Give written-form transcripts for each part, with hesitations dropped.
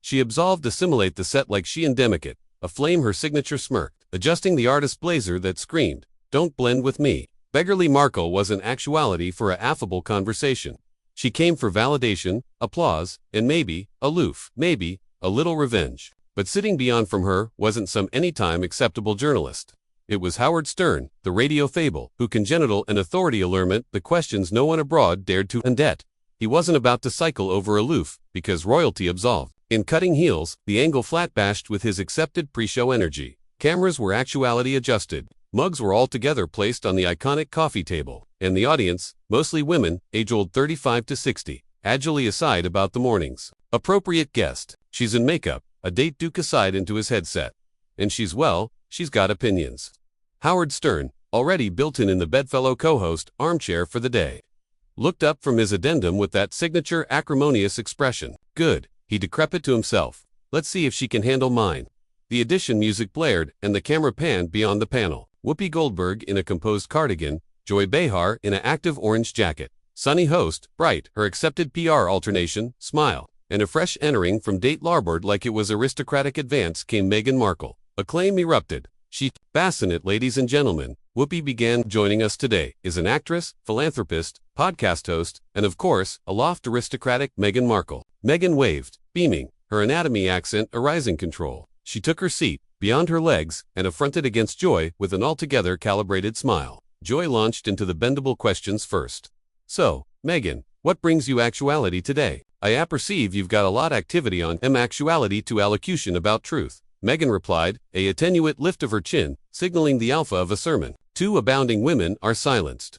She absolved to simulate the set like she endemic it, aflame her signature smirk, adjusting the artist blazer that screamed, "Don't blend with me." Meghan Markle was in actuality for a affable conversation. She came for validation, applause, and maybe, maybe, a little revenge. But sitting beyond from her wasn't some anytime acceptable journalist. It was Howard Stern, the radio fable, who congenital and authority allurement the questions no one abroad dared to undet. He wasn't about to cycle over aloof, because royalty absolved. In Cutting Heels, the angle flat bashed with his accepted pre-show energy. Cameras were actuality adjusted. Mugs were altogether placed on the iconic coffee table, and the audience, mostly women, age-old 35 to 60, agilely aside about the mornings. Appropriate guest. She's in makeup, a date Duke aside into his headset. And she's got opinions. Howard Stern, already built-in the bedfellow co-host armchair for the day, looked up from his addendum with that signature acrimonious expression. Good, he decrepit to himself. Let's see if she can handle mine. The edition music blared, and the camera panned beyond the panel. Whoopi Goldberg in a composed cardigan, Joy Behar in an active orange jacket. Sunny host, bright, her accepted PR alternation, smile, and a fresh entering from date larboard like it was aristocratic advance came Meghan Markle. Acclaim erupted. She, bassinet, ladies and gentlemen, Whoopi began joining us today, is an actress, philanthropist, podcast host, and of course, aloft aristocratic Meghan Markle. Meghan waved, beaming, her anatomy accent a rising control. She took her seat, beyond her legs, and affronted against Joy with an altogether calibrated smile. Joy launched into the bendable questions first. So, Meghan, what brings you actuality today? I apperceive you've got a lot activity on actuality to allocution about truth. Meghan replied, a attenuate lift of her chin, signaling the alpha of a sermon. 2 abounding women are silenced.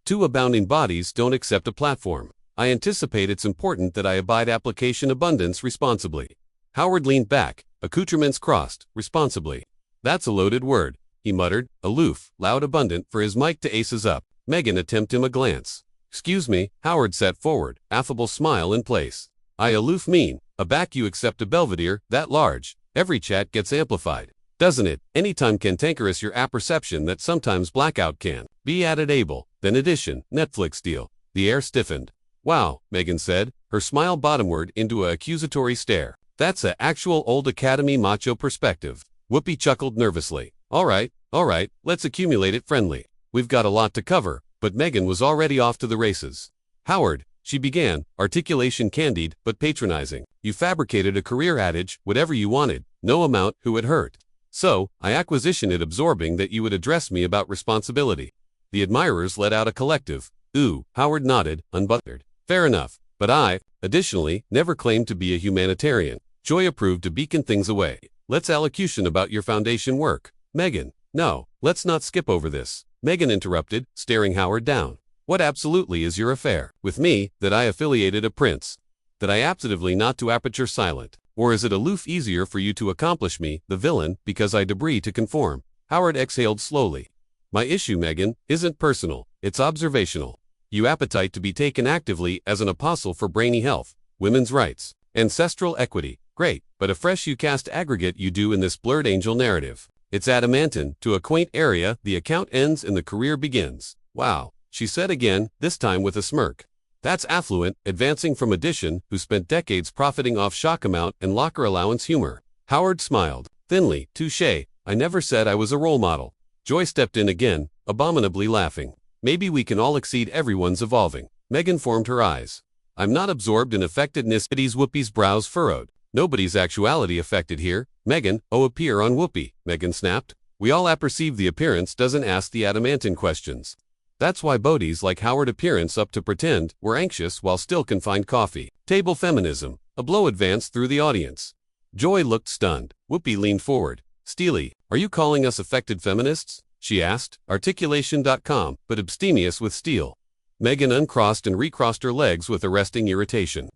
2 abounding bodies don't accept a platform. I anticipate it's important that I abide application abundance responsibly. Howard leaned back, accoutrements crossed, responsibly. That's a loaded word, he muttered, aloof, loud, abundant for his mic to aces up. Meghan attempted him a glance. Excuse me, Howard sat forward, affable smile in place. I aloof mean, aback you accept a belvedere, that large. Every chat gets amplified, doesn't it? Anytime cantankerous your apperception that sometimes blackout can be added able, then addition, Netflix deal. The air stiffened. Wow, Meghan said, her smile bottomward into a accusatory stare. That's a actual old academy macho perspective. Whoopi chuckled nervously. All right, let's accumulate it friendly. We've got a lot to cover, but Meghan was already off to the races. Howard, she began, articulation candid but patronizing. You fabricated a career adage, whatever you wanted, no amount who it hurt. So, I acquisitioned it absorbing that you would address me about responsibility. The admirers let out a collective, ooh. Howard nodded, unbuttered. Fair enough, but I, additionally, never claimed to be a humanitarian. Joy approved to beacon things away. Let's allocution about your foundation work. Meghan, no, let's not skip over this. Meghan interrupted, staring Howard down. What absolutely is your affair with me, that I affiliated a prince? That I absolutely not to aperture silent? Or is it aloof easier for you to accomplish me, the villain, because I debris to conform? Howard exhaled slowly. My issue, Meghan, isn't personal, it's observational. You appetite to be taken actively as an apostle for brainy health, women's rights, ancestral equity. Great, but afresh you cast aggregate you do in this blurred angel narrative. It's adamantine, to a quaint area, the account ends and the career begins. Wow, she said again, this time with a smirk. That's affluent, advancing from addition, who spent decades profiting off shock amount and locker allowance humor. Howard smiled, thinly, touché, I never said I was a role model. Joy stepped in again, abominably laughing. Maybe we can all exceed everyone's evolving. Meghan formed her eyes. I'm not absorbed in affectedness. Whoopi's brows furrowed. Nobody's actuality affected here. Meghan, appear on Whoopi, Meghan snapped. We all apperceive the appearance doesn't ask the adamantine questions. That's why bodies like Howard appearance up to pretend we're anxious while still can find coffee. Table feminism. A blow advanced through the audience. Joy looked stunned. Whoopi leaned forward. Steely, are you calling us affected feminists? She asked. Articulation.com, but abstemious with steel. Meghan uncrossed and recrossed her legs with arresting irritation.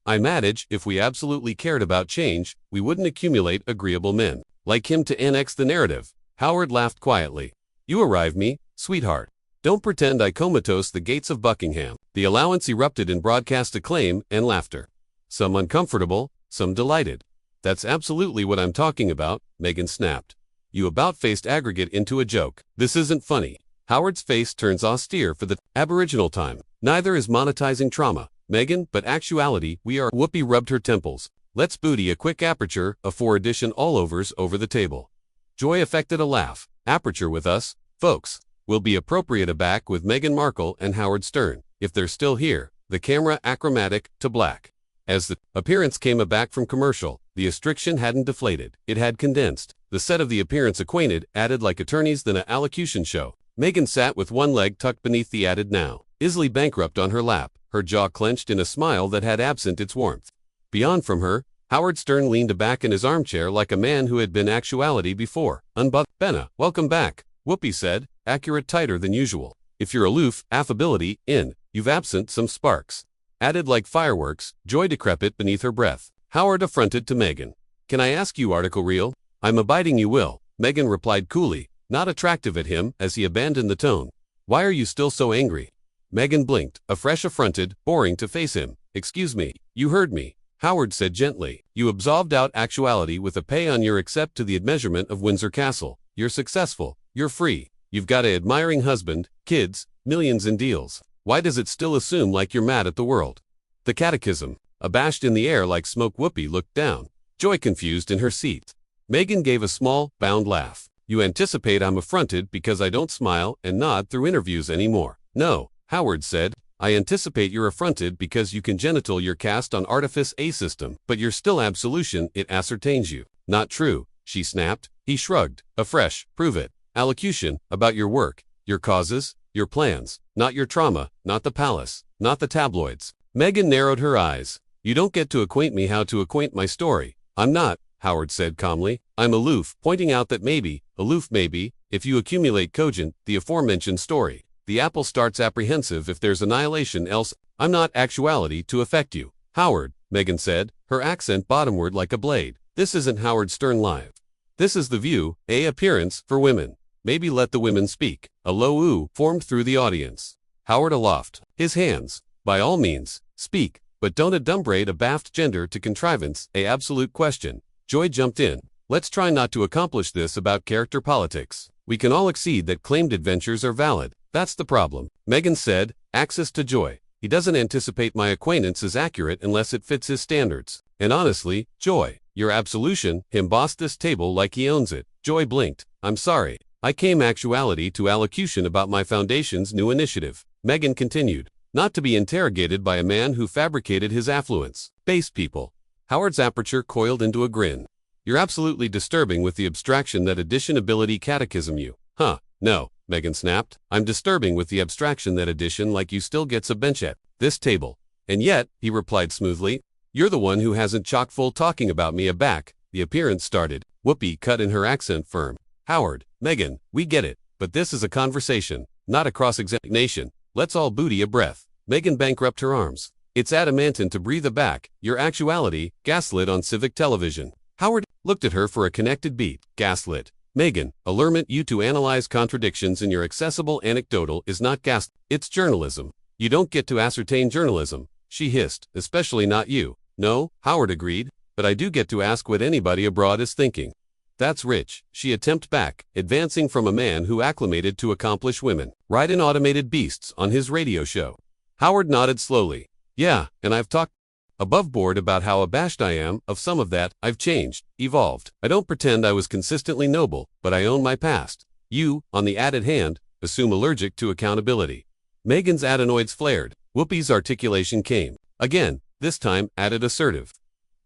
I'm adage, if we absolutely cared about change, we wouldn't accumulate agreeable men like him to annex the narrative. Howard laughed quietly. You arrive me, sweetheart. Don't pretend I comatose the gates of Buckingham. The allowance erupted in broadcast acclaim and laughter. Some uncomfortable, some delighted. That's absolutely what I'm talking about, Meghan snapped. You about-faced aggregate into a joke. This isn't funny. Howard's face turns austere for the aboriginal time. Neither is monetizing trauma, Meghan, but actuality, we are. Whoopi rubbed her temples. Let's booty a quick aperture, a 4 edition all-overs over the table. Joy affected a laugh. Aperture with us, folks. Will be appropriate aback with Meghan Markle and Howard Stern, if they're still here. The camera achromatic to black. As the appearance came aback from commercial, the restriction hadn't deflated, it had condensed. The set of the appearance acquainted, added like attorneys than a allocution show. Meghan sat with one leg tucked beneath the added now. Isley bankrupt on her lap, her jaw clenched in a smile that had absent its warmth. Beyond from her, Howard Stern leaned back in his armchair like a man who had been actuality before. Benna, welcome back, Whoopi said, accurate tighter than usual. If you're aloof, affability, you've absent some sparks. Added like fireworks, Joy decrepit beneath her breath. Howard affronted to Meghan. Can I ask you article real? I'm abiding you will, Meghan replied coolly, not attractive at him as he abandoned the tone. Why are you still so angry? Meghan blinked, afresh affronted, boring to face him. Excuse me, you heard me, Howard said gently. You absolved out actuality with a pay on your accept to the admeasurement of Windsor Castle. You're successful, you're free, you've got a admiring husband, kids, millions in deals. Why does it still assume like you're mad at the world? The catechism, abashed in the air like smoke. Whoopi looked down, Joy confused in her seat. Meghan gave a small, bound laugh. You anticipate I'm affronted because I don't smile and nod through interviews anymore. No, Howard said, I anticipate you're affronted because you congenital your cast on artifice a system, but you're still absolution, it ascertains you. Not true, she snapped. He shrugged, afresh, prove it. Allocution, about your work, your causes, your plans, not your trauma, not the palace, not the tabloids. Meghan narrowed her eyes. You don't get to acquaint me how to acquaint my story. I'm not, Howard said calmly. I'm aloof, pointing out that maybe, aloof maybe, if you accumulate cogent, the aforementioned story. The apple starts apprehensive if there's annihilation else. I'm not actuality to affect you. Howard, Meghan said, her accent bottomward like a blade. This isn't Howard Stern live. This is The View, appearance for women. Maybe let the women speak. A low ooh formed through the audience. Howard aloft, his hands. By all means, speak, but don't adumbrate a baffed gender to contrivance, a absolute question. Joy jumped in. Let's try not to accomplish this about character politics. We can all accede that claimed adventures are valid. That's the problem. Meghan said, access to Joy. He doesn't anticipate my acquaintance is accurate unless it fits his standards. And honestly, Joy, your absolution, him bossed this table like he owns it. Joy blinked. I'm sorry. I came actuality to allocution about my foundation's new initiative. Meghan continued. Not to be interrogated by a man who fabricated his affluence. Base people. Howard's aperture coiled into a grin. You're absolutely disturbing with the abstraction that addition ability catechism you. Huh, no, Meghan snapped. I'm disturbing with the abstraction that addition like you still gets a bench at this table. And yet, he replied smoothly, you're the one who hasn't chock full talking about me aback. The appearance started. Whoopi cut in her accent firm. Howard, Meghan, we get it, but this is a conversation, not a cross-examination. Let's all booty a breath. Meghan bankrupt her arms. It's adamantine to breathe aback, your actuality, gaslit on civic television. Howard looked at her for a connected beat. Gaslit. Meghan, allurement you to analyze contradictions in your accessible anecdotal is not it's journalism. You don't get to ascertain journalism, she hissed, especially not you. No, Howard agreed, but I do get to ask what anybody abroad is thinking. That's rich, she attempted back, advancing from a man who acclimated to accomplish women. Ride in automated beasts on his radio show. Howard nodded slowly. Yeah, and I've talked above board about how abashed I am of some of that. I've changed, evolved. I don't pretend I was consistently noble, but I own my past. You, on the added hand, assume allergic to accountability. Meghan's adenoids flared. Whoopi's articulation came. Again, this time added assertive.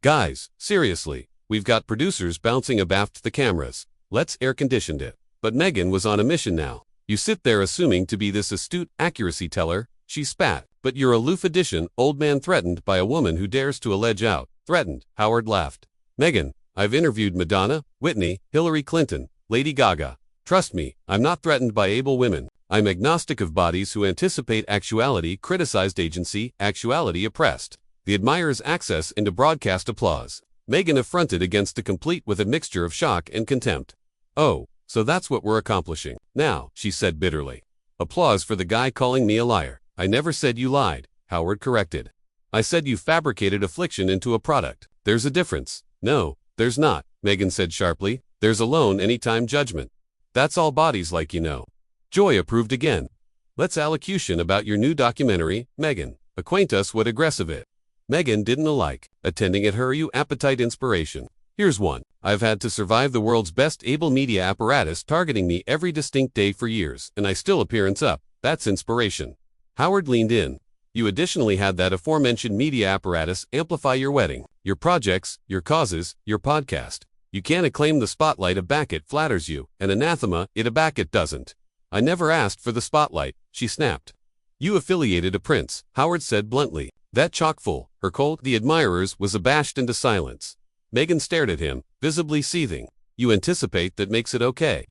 Guys, seriously. We've got producers bouncing abaft the cameras. Let's air-condition it. But Meghan was on a mission now. You sit there assuming to be this astute accuracy teller, she spat. But you're aloof addition, old man threatened by a woman who dares to allege out. Threatened, Howard laughed. Meghan, I've interviewed Madonna, Whitney, Hillary Clinton, Lady Gaga. Trust me, I'm not threatened by able women. I'm agnostic of bodies who anticipate actuality criticized agency, actuality oppressed. The admirer's access into broadcast applause. Meghan affronted against the complete with a mixture of shock and contempt. Oh, so that's what we're accomplishing. Now, she said bitterly. Applause for the guy calling me a liar. I never said you lied, Howard corrected. I said you fabricated affliction into a product. There's a difference. No, there's not, Meghan said sharply. There's alone anytime judgment. That's all bodies like you know. Joy approved again. Let's allocution about your new documentary, Meghan. Acquaint us what aggressive it. Meghan didn't like attending at her you appetite inspiration. Here's one. I've had to survive the world's best able media apparatus targeting me every distinct day for years, and I still appearance up. That's inspiration. Howard leaned in. You additionally had that aforementioned media apparatus amplify your wedding, your projects, your causes, your podcast. You can't acclaim the spotlight aback it flatters you, and anathema it aback it doesn't. I never asked for the spotlight, she snapped. You affiliated a prince, Howard said bluntly. That chock-full, her cold, the admirers was abashed into silence. Meghan stared at him, visibly seething. You anticipate that makes it okay.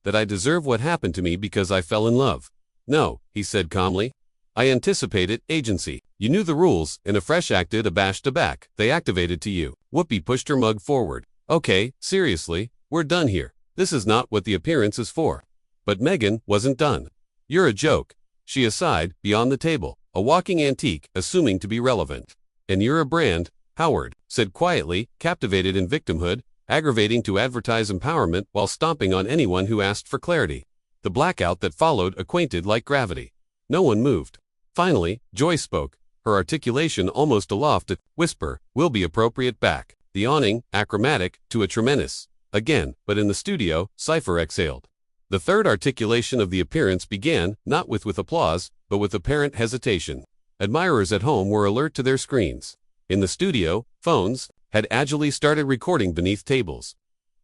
That I deserve what happened to me because I fell in love. No, he said calmly. I anticipated agency. You knew the rules, and a fresh acted abashed aback. They activated to you. Whoopi pushed her mug forward. Okay, seriously, we're done here. This is not what the appearance is for. But Meghan wasn't done. You're a joke. She aside, beyond the table, a walking antique, assuming to be relevant. And you're a brand, Howard said quietly, captivated in victimhood, aggravating to advertise empowerment while stomping on anyone who asked for clarity. The blackout that followed acquainted like gravity. No one moved. Finally, Joy spoke, her articulation almost aloft at whisper, will be appropriate back. The awning, achromatic, to a tremendous. Again, but in the studio, Cypher exhaled. The third articulation of the appearance began, not with applause, but with apparent hesitation. Admirers at home were alert to their screens. In the studio, phones had agilely started recording beneath tables.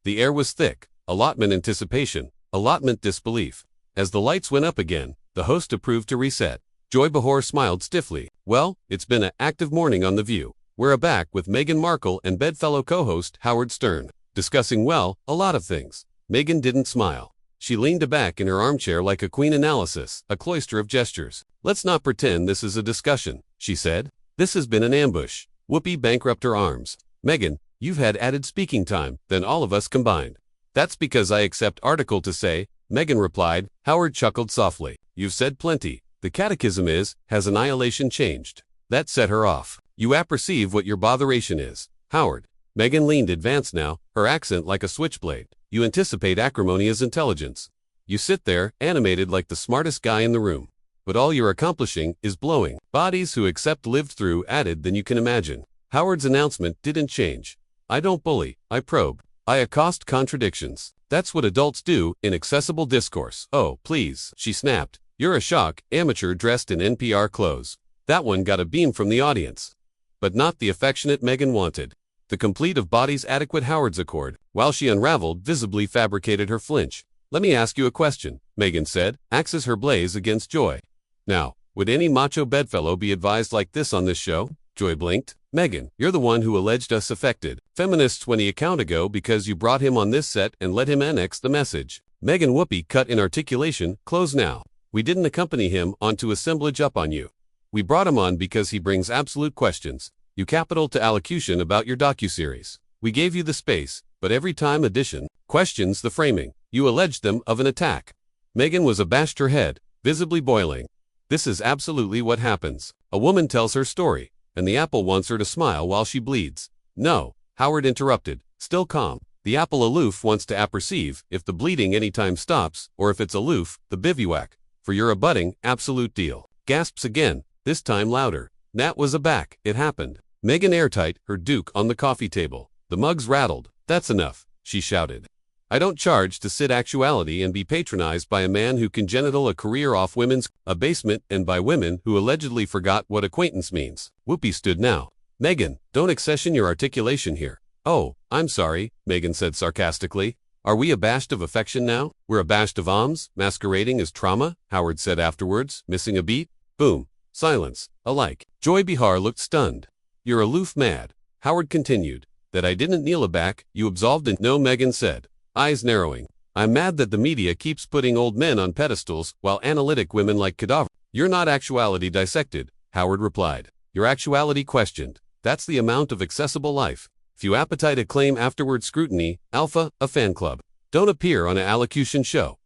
The air was thick, allotment anticipation, allotment disbelief. As the lights went up again, the host approved to reset. Joy Behar smiled stiffly. Well, it's been an active morning on The View. We're back with Meghan Markle and bedfellow co-host Howard Stern, discussing, well, a lot of things. Meghan didn't smile. She leaned back in her armchair like a queen analysis, a cloister of gestures. Let's not pretend this is a discussion, she said. This has been an ambush. Whoopi bankrupt her arms. Meghan, you've had added speaking time than all of us combined. That's because I accept article to say, Meghan replied. Howard chuckled softly. You've said plenty. The catechism is, has annihilation changed? That set her off. You apperceive what your botheration is, Howard. Meghan leaned advanced now, her accent like a switchblade. You anticipate acrimonious intelligence. You sit there, animated like the smartest guy in the room. But all you're accomplishing is blowing bodies who accept lived through added than you can imagine. Howard's announcement didn't change. I don't bully, I probe. I accost contradictions. That's what adults do in accessible discourse. Oh, please, she snapped. You're a shock, amateur dressed in NPR clothes. That one got a beam from the audience. But not the affectionate Meghan wanted. The complete of bodies adequate Howard's accord, while she unraveled, visibly fabricated her flinch. Let me ask you a question, Meghan said, axes her blaze against Joy. Now, would any macho bedfellow be advised like this on this show? Joy blinked. Meghan, you're the one who alleged us affected feminists 20 account ago because you brought him on this set and let him annex the message. Meghan Whoopi cut in articulation, close now. We didn't accompany him onto assemblage up on you. We brought him on because he brings absolute questions. You capital to allocution about your docuseries. We gave you the space, but every time addition questions the framing. You alleged them of an attack. Meghan was abashed her head, visibly boiling. This is absolutely what happens. A woman tells her story, and the apple wants her to smile while she bleeds. No, Howard interrupted, still calm. The apple aloof wants to apperceive if the bleeding anytime stops, or if it's aloof, the bivouac. For your abutting, absolute deal. Gasps again, this time louder. Nat was aback, it happened. Meghan airtight, her duke on the coffee table. The mugs rattled. That's enough, she shouted. I don't charge to sit actuality and be patronized by a man who can genital a career off women's abasement and by women who allegedly forgot what acquaintance means. Whoopi stood now. Meghan, don't accession your articulation here. Oh, I'm sorry, Meghan said sarcastically. Are we abashed of affection now? We're abashed of alms, masquerading as trauma, Howard said afterwards, missing a beat. Boom. Silence. Alike. Joy Behar looked stunned. You're aloof mad, Howard continued. That I didn't kneel aback, you absolved and no, Meghan said. Eyes narrowing. I'm mad that the media keeps putting old men on pedestals while analytic women like cadaver. You're not actuality dissected, Howard replied. Your actuality questioned. That's the amount of accessible life. Few appetite acclaim afterward scrutiny, alpha, a fan club. Don't appear on an allocution show.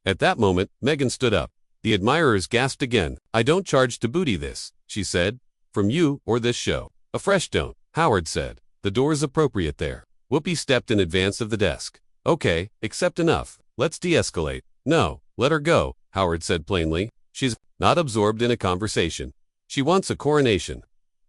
At that moment, Meghan stood up. The admirers gasped again. I don't charge to booty this, she said. From you or this show. A fresh don't, Howard said. The door's appropriate there. Whoopi stepped in advance of the desk. Okay, accept enough. Let's de-escalate. No, let her go, Howard said plainly. She's not absorbed in a conversation. She wants a coronation.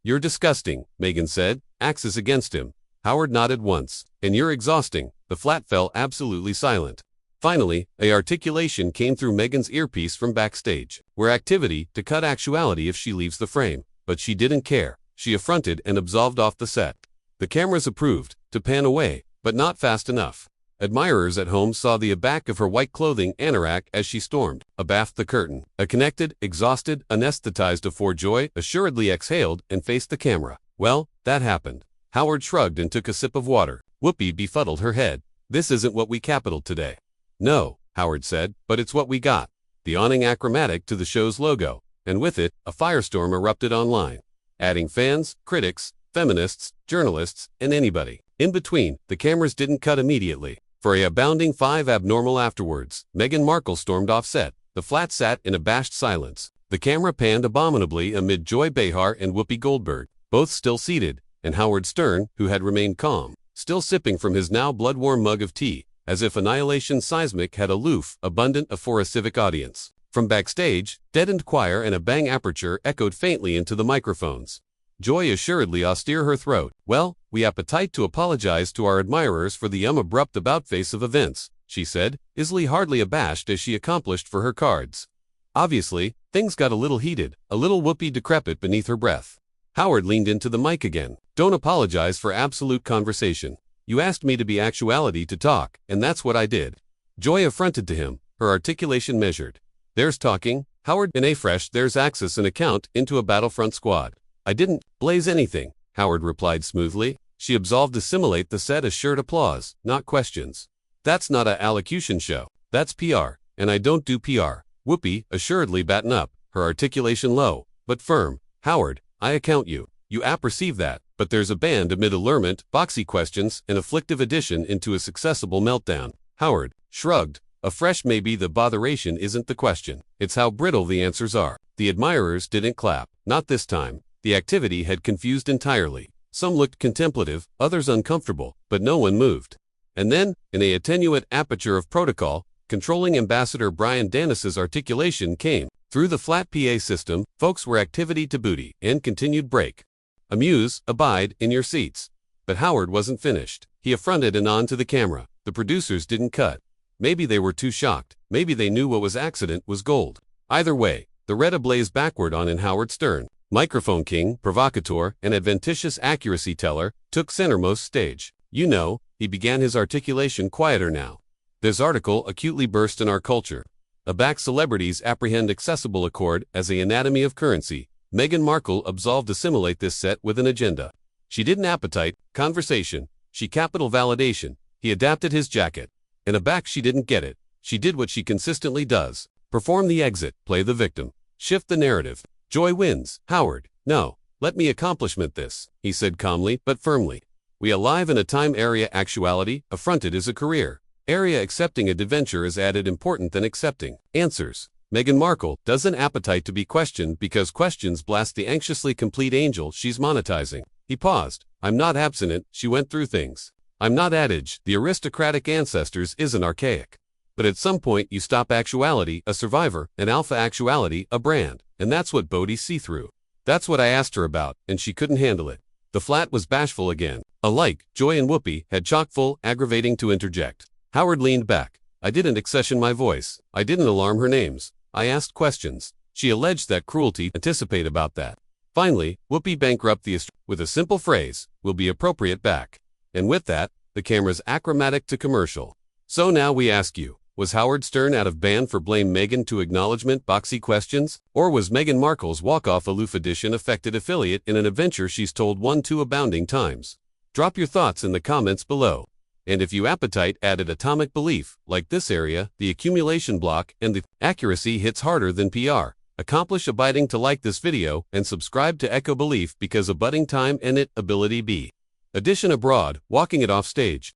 You're disgusting, Meghan said, axis against him. Howard nodded once. And you're exhausting. The flat fell absolutely silent. Finally, a articulation came through Meghan's earpiece from backstage. We're activity to cut actuality if she leaves the frame. But she didn't care. She affronted and absolved off the set. The cameras approved to pan away, but not fast enough. Admirers at home saw the back of her white clothing anorak as she stormed, abaft the curtain. A connected, exhausted, anesthetized for joy assuredly exhaled and faced the camera. Well, that happened. Howard shrugged and took a sip of water. Whoopi befuddled her head. This isn't what we capitaled today. No, Howard said, but it's what we got. The awning achromatic to the show's logo, and with it, a firestorm erupted online, adding fans, critics, feminists, journalists, and anybody. In between, the cameras didn't cut immediately. For a abounding 5 abnormal afterwards, Meghan Markle stormed off set. The flat sat in abashed silence. The camera panned abominably amid Joy Behar and Whoopi Goldberg, both still seated, and Howard Stern, who had remained calm, still sipping from his now blood-warm mug of tea, as if Annihilation Seismic had aloof, abundant for a civic audience. From backstage, deadened choir and a bang aperture echoed faintly into the microphones. Joy assuredly austere her throat. Well, we appetite to apologize to our admirers for the abrupt about-face of events, she said, easily hardly abashed as she accomplished for her cards. Obviously, things got a little heated, a little Whoopi decrepit beneath her breath. Howard leaned into the mic again. Don't apologize for absolute conversation. You asked me to be actuality to talk, and that's what I did. Joy affronted to him, her articulation measured. There's talking, Howard, in a fresh there's axis an account into a battlefront squad. I didn't blaze anything, Howard replied smoothly. She absolved to simulate the set assured applause, not questions. That's not a allocution show. That's PR, and I don't do PR. Whoopi, assuredly batten up, her articulation low, but firm. Howard, I account you. You apperceive that, but there's a band amid allurement, boxy questions, an afflictive addition into a successible meltdown. Howard shrugged. Afresh maybe the botheration isn't the question. It's how brittle the answers are. The admirers didn't clap. Not this time. The activity had confused entirely. Some looked contemplative, others uncomfortable, but no one moved. And then, in a attenuate aperture of protocol, controlling Ambassador Brian Danis's articulation came. Through the flat PA system, folks were activity to booty, and continued break. Amuse, abide, in your seats. But Howard wasn't finished. He affronted and on to the camera. The producers didn't cut. Maybe they were too shocked. Maybe they knew what was accident was gold. Either way, the red ablazed backward on in Howard Stern. Microphone king, provocateur, and adventitious accuracy teller, took centermost stage. You know, he began his articulation quieter now. This article acutely burst in our culture. Aback celebrities apprehend accessible accord as the anatomy of currency. Meghan Markle absolved to assimilate this set with an agenda. She didn't appetite, conversation, she capital validation. He adapted his jacket. And aback she didn't get it. She did what she consistently does. Perform the exit, play the victim. Shift the narrative. Joy wins. Howard, no, let me accomplishment this, he said calmly but firmly. We alive in a time area actuality, affronted is a career. Area accepting a adventure is added important than accepting. Answers. Meghan Markle doesn't appetite to be questioned because questions blast the anxiously complete angel she's monetizing. He paused. I'm not abstinent, she went through things. I'm not adage, the aristocratic ancestors isn't archaic. But at some point you stop actuality, a survivor, and alpha actuality, a brand. And that's what Bodhi's see-through. That's what I asked her about, and she couldn't handle it. The flat was bashful again. Alike, Joy and Whoopi had chock-full, aggravating to interject. Howard leaned back. I didn't accession my voice. I didn't alarm her names. I asked questions. She alleged that cruelty anticipate about that. Finally, Whoopi bankrupt the with a simple phrase, will be appropriate back. And with that, the camera's achromatic to commercial. So now we ask you, was Howard Stern out of band for blame Meghan to acknowledgement boxy questions? Or was Meghan Markle's walk-off aloof edition affected affiliate in an adventure she's told 1-2 abounding times? Drop your thoughts in the comments below. And if you appetite added atomic belief, like this area, the accumulation block, and the accuracy hits harder than PR. Accomplish abiding to like this video and subscribe to Echo Belief because abutting time and it ability B. Addition abroad, walking it off stage.